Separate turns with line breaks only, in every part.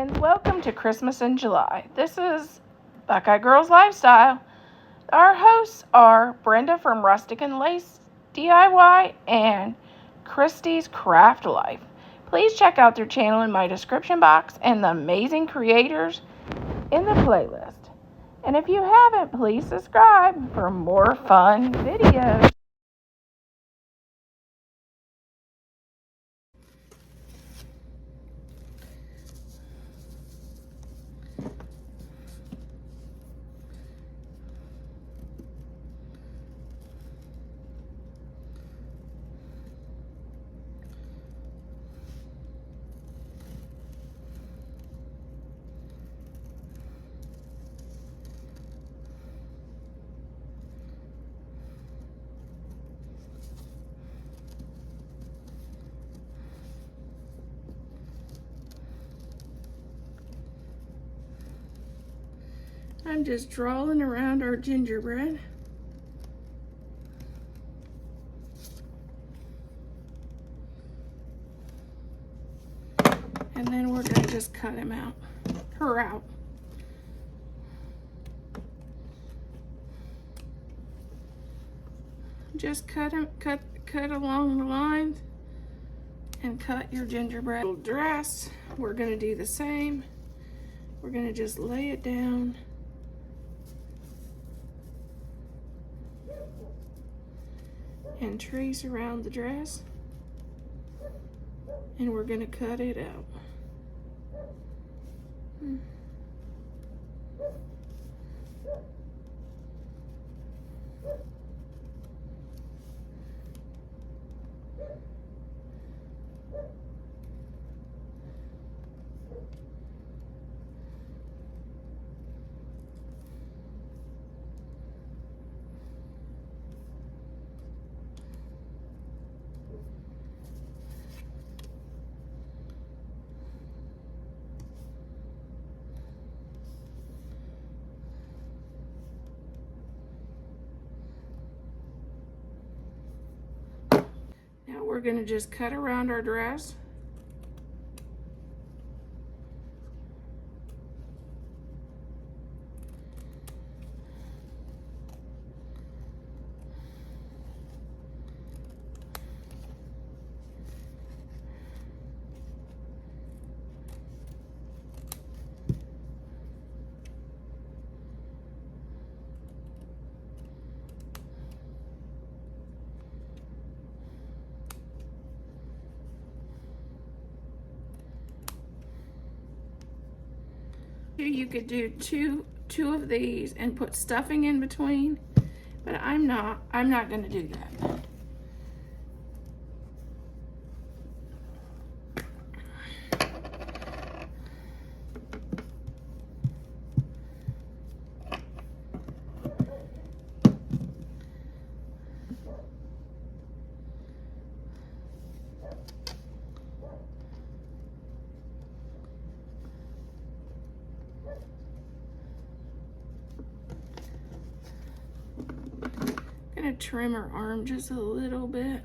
friends, welcome to Christmas in July. This is Buckeye Girls Lifestyle. Our hosts are Brenda from Rustic and Lace DIY and Christy's Craft Life. Please check out their channel in my description box and the amazing creators in the playlist. And if you haven't, please subscribe for more fun videos. I'm just drawing around our gingerbread. And then we're going to just cut him out, her out. Just cut along the lines and cut your gingerbread dress. We're going to do the same. We're going to just lay it down. And trace around the dress, and we're going to cut it out. Now we're going to just cut around our dress. You could do two of these and put stuffing in between, but I'm not going to do that. Gonna trim her arm just a little bit,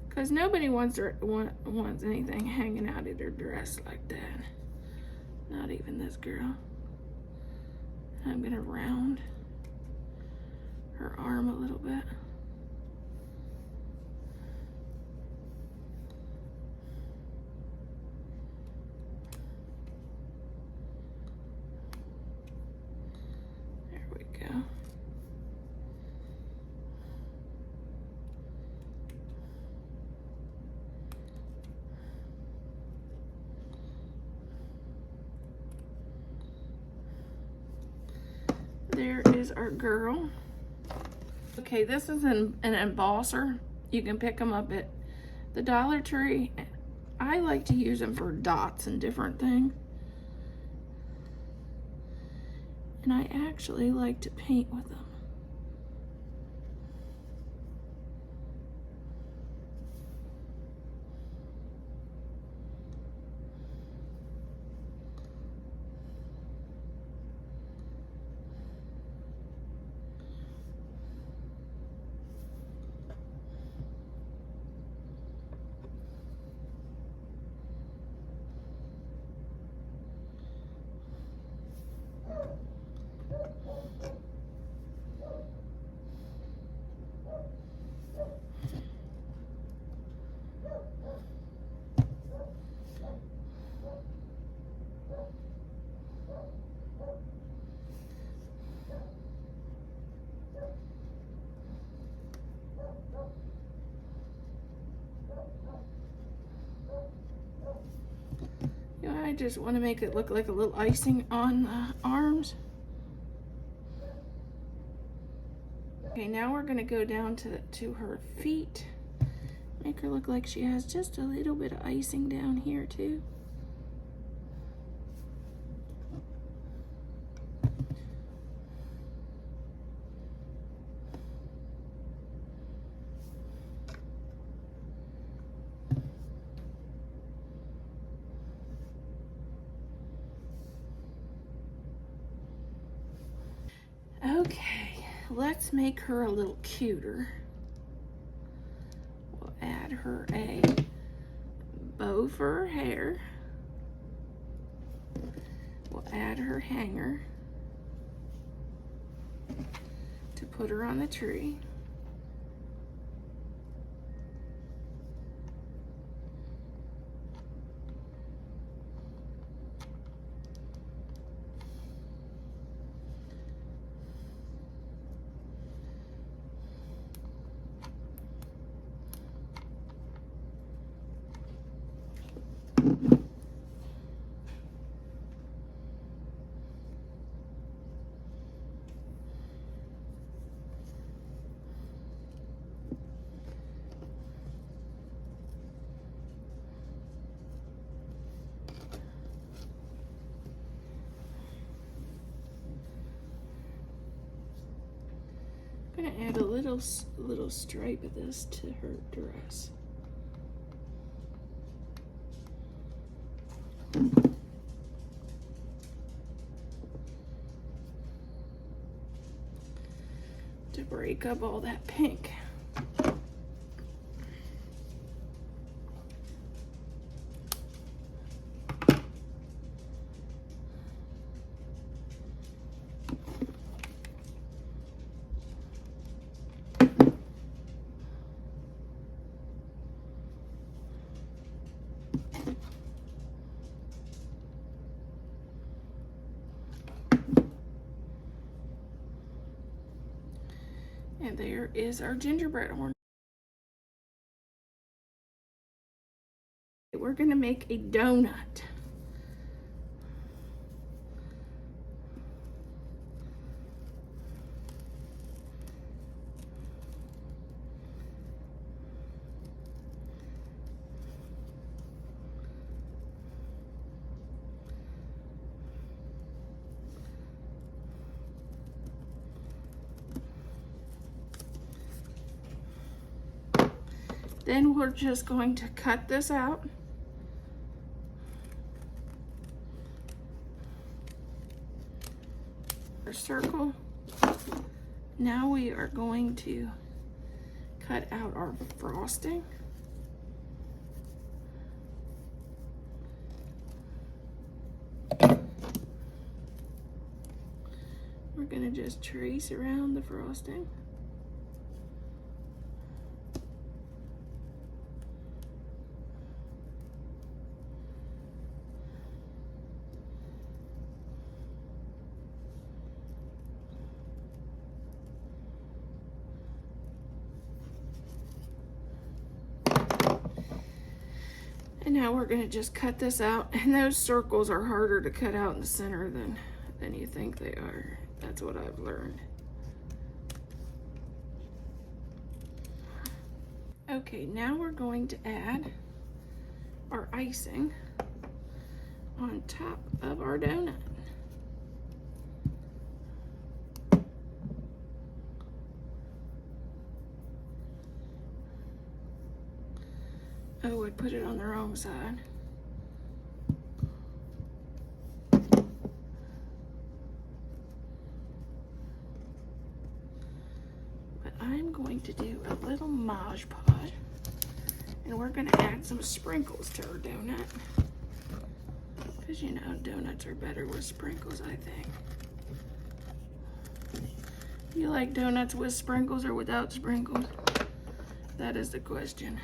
because nobody wants anything hanging out of their dress like that. Not even this girl. I'm gonna round her arm a little bit. There we go. There is our girl. Okay, this is an embosser. You can pick them up at the Dollar Tree. I like to use them for dots and different things. And I actually like to paint with them. just want to make it look like a little icing on the arms. Okay, now we're going to go down to her feet. Make her look like she has just a little bit of icing down here too. Okay, let's make her a little cuter. We'll add her a bow for her hair. We'll add her hanger to put her on the tree. I'm gonna add a little stripe of this to her dress. To break up all that pink. And there is our gingerbread ornament. We're gonna make a donut. Then we're just going to cut this out. Our circle. Now we are going to cut out our frosting. We're going to just trace around the frosting. And now we're going to just cut this out. And those circles are harder to cut out in the center than you think they are. That's what I've learned. Okay, now we're going to add our icing on top of our donut. Oh, I put it on the wrong side. But I'm going to do a little Mod Podge, and we're going to add some sprinkles to our donut. Because you know, donuts are better with sprinkles, I think. You like donuts with sprinkles or without sprinkles? That is the question.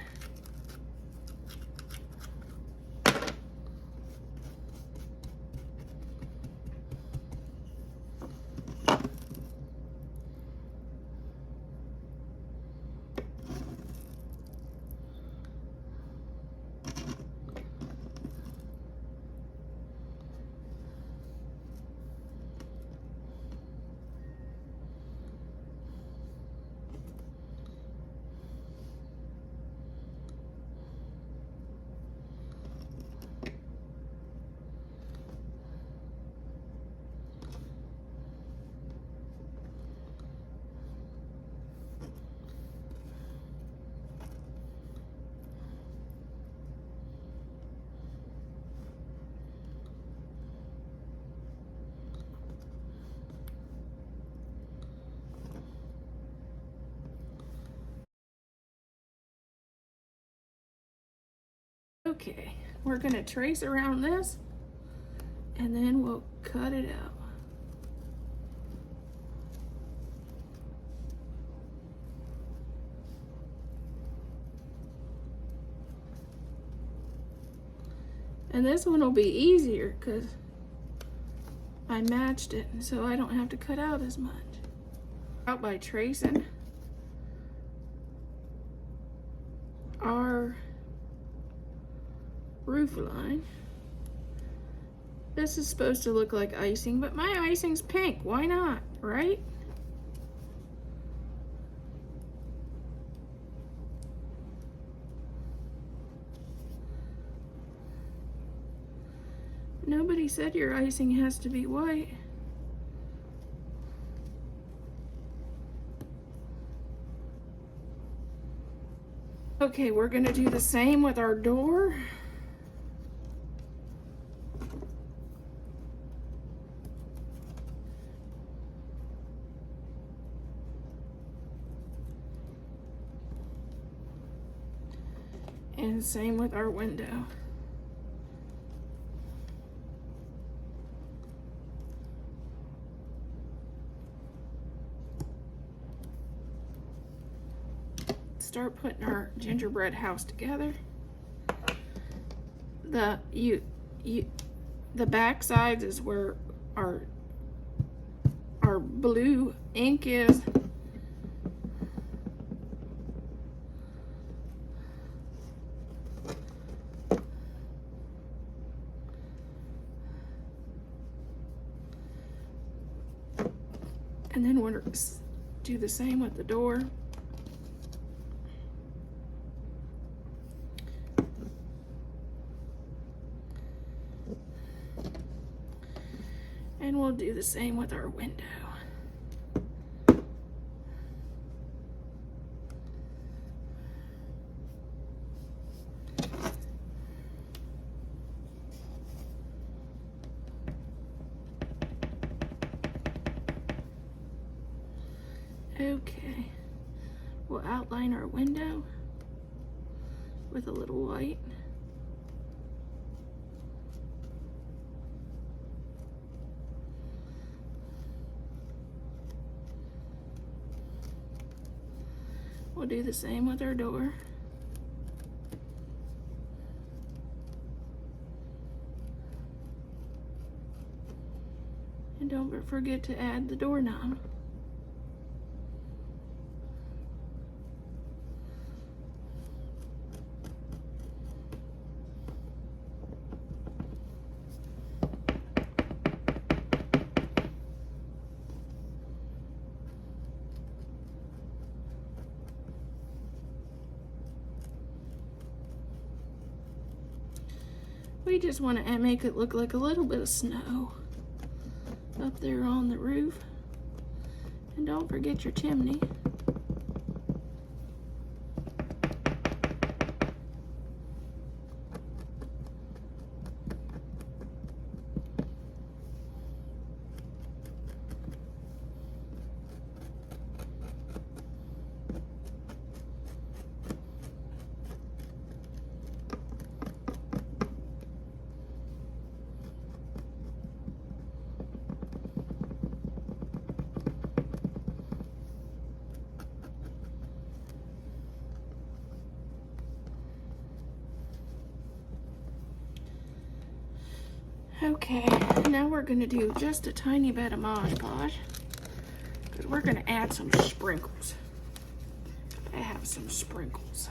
Okay, we're gonna trace around this and then we'll cut it out. And this one will be easier because I matched it, so I don't have to cut out as much. Out by tracing our roof line. This is supposed to look like icing, but my icing's pink. Why not, right? Nobody said your icing has to be white. Okay, we're gonna do the same with our door. And same with our window. Start putting our gingerbread house together. The back sides is where our blue ink is. And then we'll do the same with the door. And we'll do the same with our window. Okay, we'll outline our window with a little white. We'll do the same with our door. And don't forget to add the doorknob. We just want to make it look like a little bit of snow up there on the roof. And don't forget your chimney. Okay, now we're gonna do just a tiny bit of Mod Podge because we're gonna add some sprinkles. I have some sprinkles.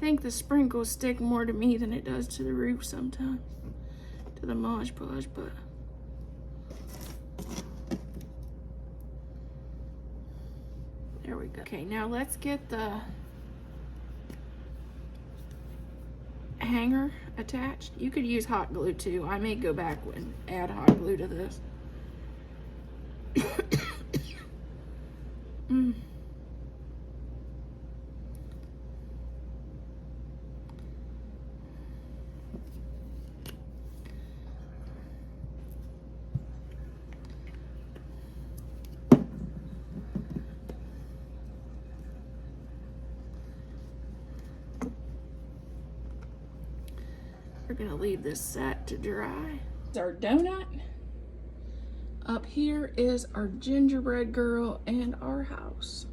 think the sprinkles stick more to me than it does to the roof sometimes, to the Mod Podge, but there we go. Okay, now let's get the hanger attached. You could use hot glue too. I may go back and add hot glue to this. We're gonna leave this set to dry. Our donut. Up here is our gingerbread girl and our house.